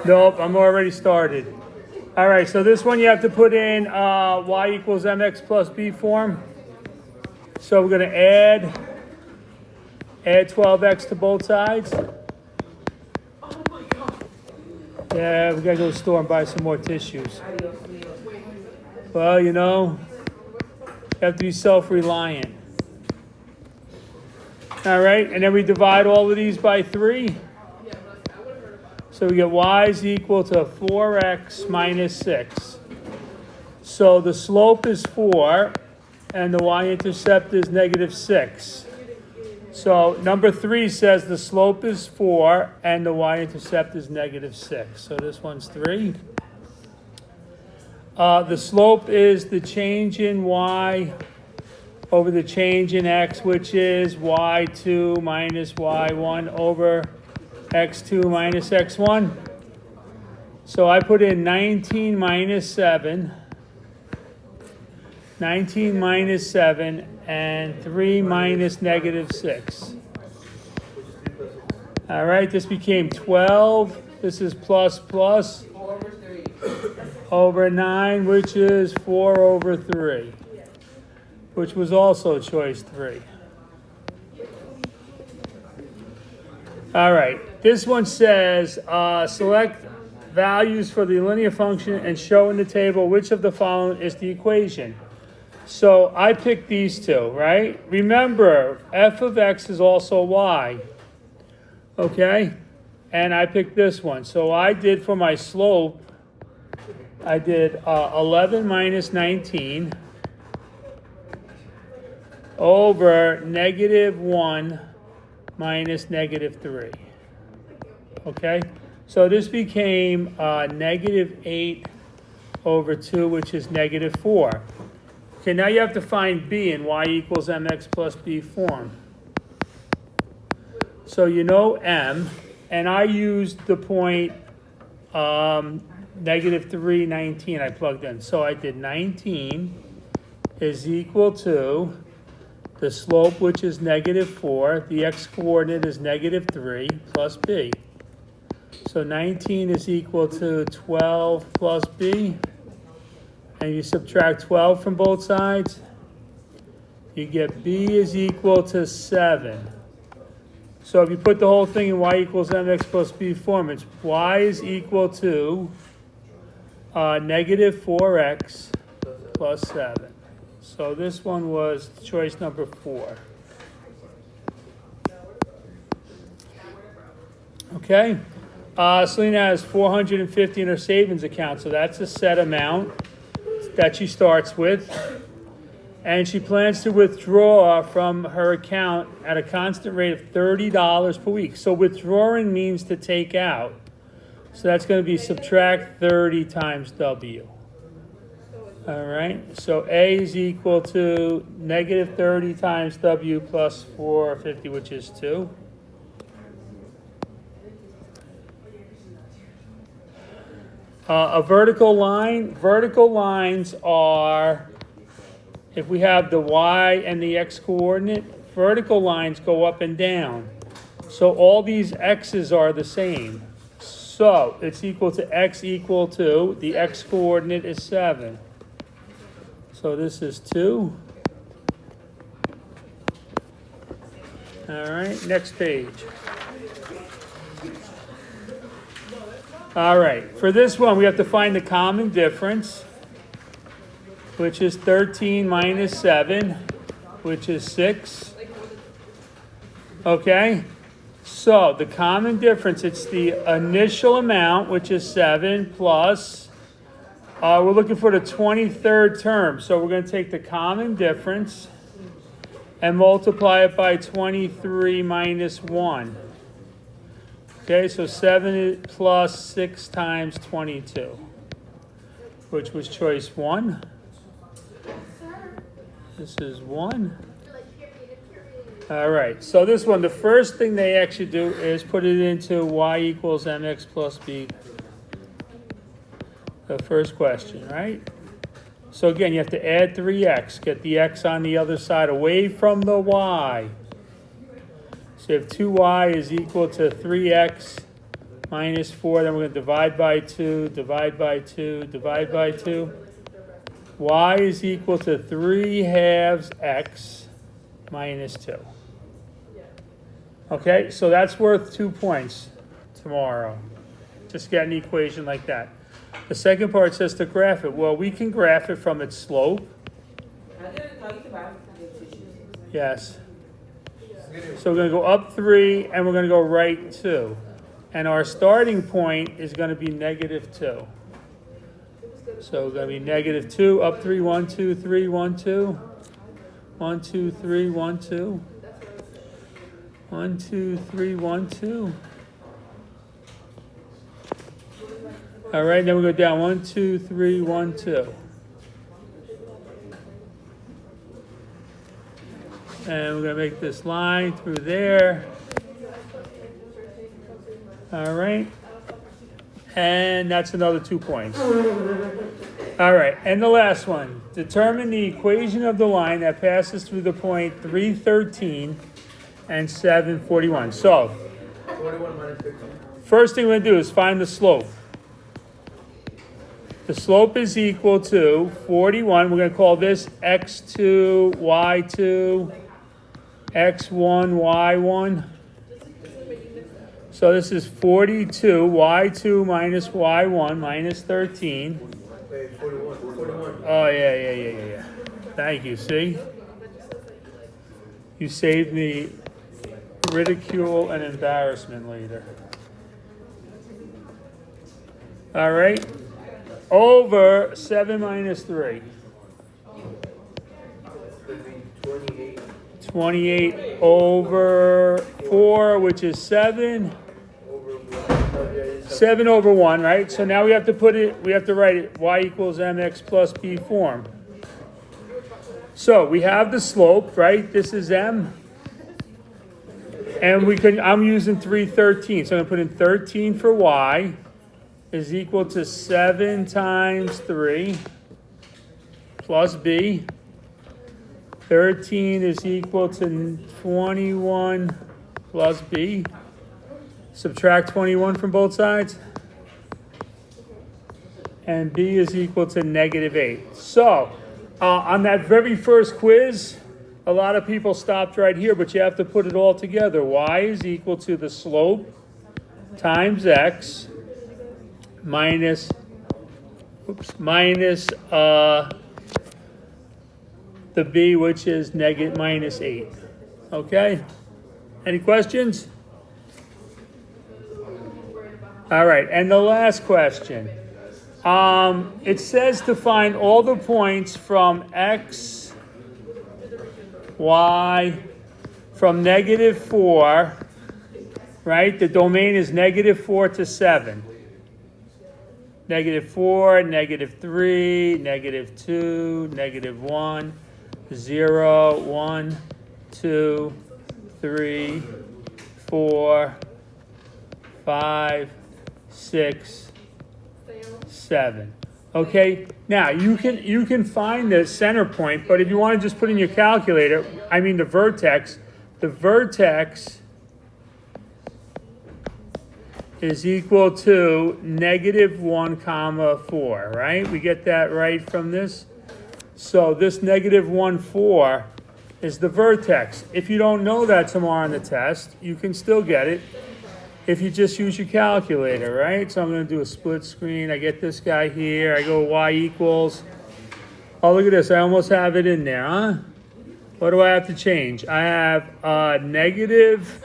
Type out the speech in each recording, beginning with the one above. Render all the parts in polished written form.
Nope, I'm already started. All right, so this one you have to put in y equals mx plus b form. So we're going to add 12x to both sides. Yeah, we got to go to the store and buy some more tissues. Well, you know, you have to be self-reliant. All right, and then we divide all of these by 3. So we get y is equal to 4x minus 6. So the slope is 4, and the y-intercept is negative 6. So number 3 says the slope is 4, and the y-intercept is negative 6. So this one's 3. The slope is the change in y over the change in x, which is y2 minus y1 over x2 minus x1. So I put in 19 minus 7, and 3 minus negative 6. All right, this became 12. This is plus over 9, which is 4 over 3, which was also choice 3. All right, this one says select values for the linear function and show in the table which of the following is the equation. So I picked these two, right? Remember, f of x is also y, okay? And I picked this one. So I did for my slope, I did 11 minus 19 over negative 1 minus negative 3. Okay? So this became negative 8 over 2, which is negative 4. Okay, now you have to find b in y equals mx plus b form. So you know m, and I used the point negative 3, 19 I plugged in. So I did 19 is equal to the slope, which is negative 4. The x-coordinate is negative 3 plus b. So 19 is equal to 12 plus b. And you subtract 12 from both sides. You get b is equal to 7. So if you put the whole thing in y equals mx plus b form, it's y is equal to negative 4x plus 7. So this one was choice number 4. Okay. Selena has $450 in her savings account, so that's a set amount that she starts with. And she plans to withdraw from her account at a constant rate of $30 per week. So withdrawing means to take out. So that's going to be subtract 30 times W. All right, so A is equal to negative 30 times W plus 450, which is 2. A vertical line. Vertical lines are, if we have the y and the x coordinate, vertical lines go up and down. So all these x's are the same. So it's equal to x equal to, the x coordinate is 7. So this is 2. All right, next page. All right, for this one, we have to find the common difference, which is 13 minus 7, which is 6. Okay, so the common difference, it's the initial amount, which is 7, plus, we're looking for the 23rd term. So we're going to take the common difference and multiply it by 23 minus 1. Okay, so 7 plus 6 times 22, which was choice 1. This is 1. All right, so this one, the first thing they actually do is put it into y equals mx plus b. The first question, right? So again, you have to add 3x, get the x on the other side away from the y. So if 2y is equal to 3x minus 4, then we're going to divide by 2, divide by 2, divide by 2. Y is equal to 3 halves x minus 2. Okay, so that's worth 2 points tomorrow. Just get an equation like that. The second part says to graph it. Well, we can graph it from its slope. Yes. So we're going to go up 3, and we're going to go right 2. And our starting point is going to be negative 2. So we're going to be negative 2, up 3, 1, 2, 3, 1, 2. 1, 2, 3, 1, 2. 1, 2, 3, 1, 2. All right, then we go down 1, 2, 3, 1, 2. And we're going to make this line through there. All right. And that's another 2 points. All right, and the last one. Determine the equation of the line that passes through the point 313 and 741. So, 41 minus 15. first thing we're going to do is find the slope. The slope is equal to 41. We're going to call this x2, y2, x1, y1. So this is 42, y2 minus y1 minus 13. Wait, 41. Oh, yeah. Thank you, see? You saved me ridicule and embarrassment later. All right. Over 7 minus 3. 28. 28 over 4, which is 7. Over 1. 7 over 1, right? So now we have to write it y equals mx plus b form. So we have the slope, right? This is m. And I'm using 313. So I'm going to put in 13 for y is equal to 7 times 3 plus b. 13 is equal to 21 plus b. Subtract 21 from both sides. And b is equal to negative 8. So, on that very first quiz, a lot of people stopped right here, but you have to put it all together. Y is equal to the slope times x minus the b, which is minus 8. Okay? Any questions? All right, and the last question. It says to find all the points from x, y, from negative 4, right? The domain is negative 4 to 7. Negative 4, negative 3, negative 2, negative 1, 0, 1, 2, 3, 4, 5, 6, 7. Okay, now you can find the center point, but if you want to just put in your calculator, the vertex is equal to negative 1 comma 4, right? We get that right from this. So this negative 1, 4 is the vertex. If you don't know that tomorrow on the test, you can still get it if you just use your calculator, right? So I'm going to do a split screen. I get this guy here. I go y equals. Oh, look at this. I almost have it in there, huh? What do I have to change? I have negative.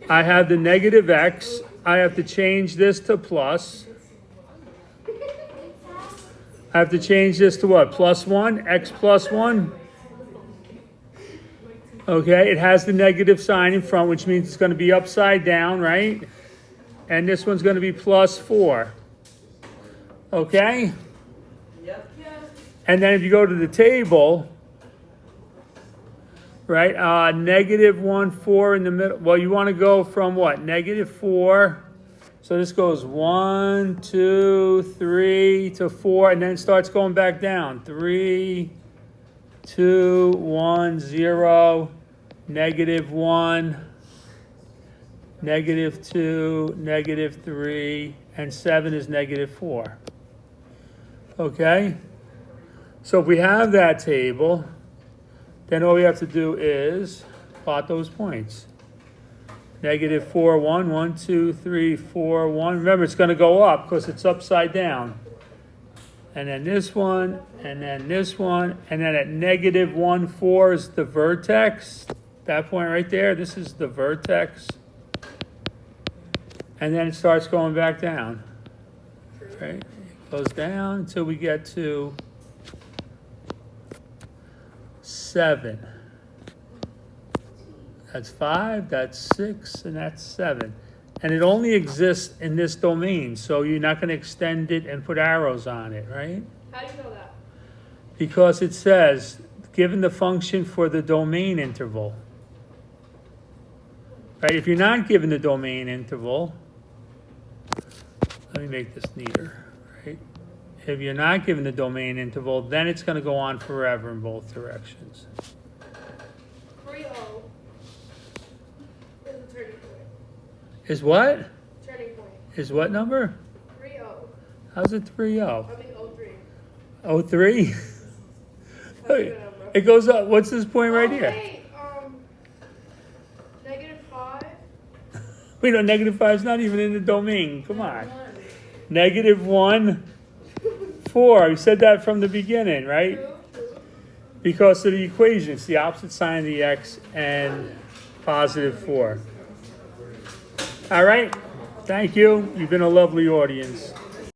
I have the negative x. I have to change this to plus. I have to change this to what? Plus 1? X plus 1? Okay, it has the negative sign in front, which means it's going to be upside down, right? And this one's going to be plus 4. Okay? Yep. And then if you go to the table, right, negative 1, 4 in the middle. Well, you want to go from what? Negative 4. So this goes 1, 2, 3 to 4, and then it starts going back down. 3, 2, 1, 0, negative 1, -2, -3, and 7 is -4. Okay? So if we have that table, then all we have to do is plot those points. -4, 1, 1, 2, 3, 4, 1. Remember, it's going to go up because it's upside down. And then this one, and then this one, and then at -1, 4 is the vertex. That point right there, this is the vertex. And then it starts going back down. Right? It goes down until we get to 7. That's 5, that's 6, and that's 7. And it only exists in this domain, so you're not going to extend it and put arrows on it, right? How do you know that? Because it says, given the function for the domain interval. Right, if you're not given the domain interval, let me make this neater, right? If you're not given the domain interval, then it's going to go on forever in both directions. 3-0 is the turning point. Is what? Turning point. Is what number? 3-0. How's it 3-0? I mean 0-3. 03? That's a good number. It goes up. What's this point right Oh, here? wait, -5. Wait, no, -5 is not even in the domain. Come on. -1, 4. You said that from the beginning, right? True. Because of the equation. It's the opposite sign of the x and +4. All right. Thank you. You've been a lovely audience.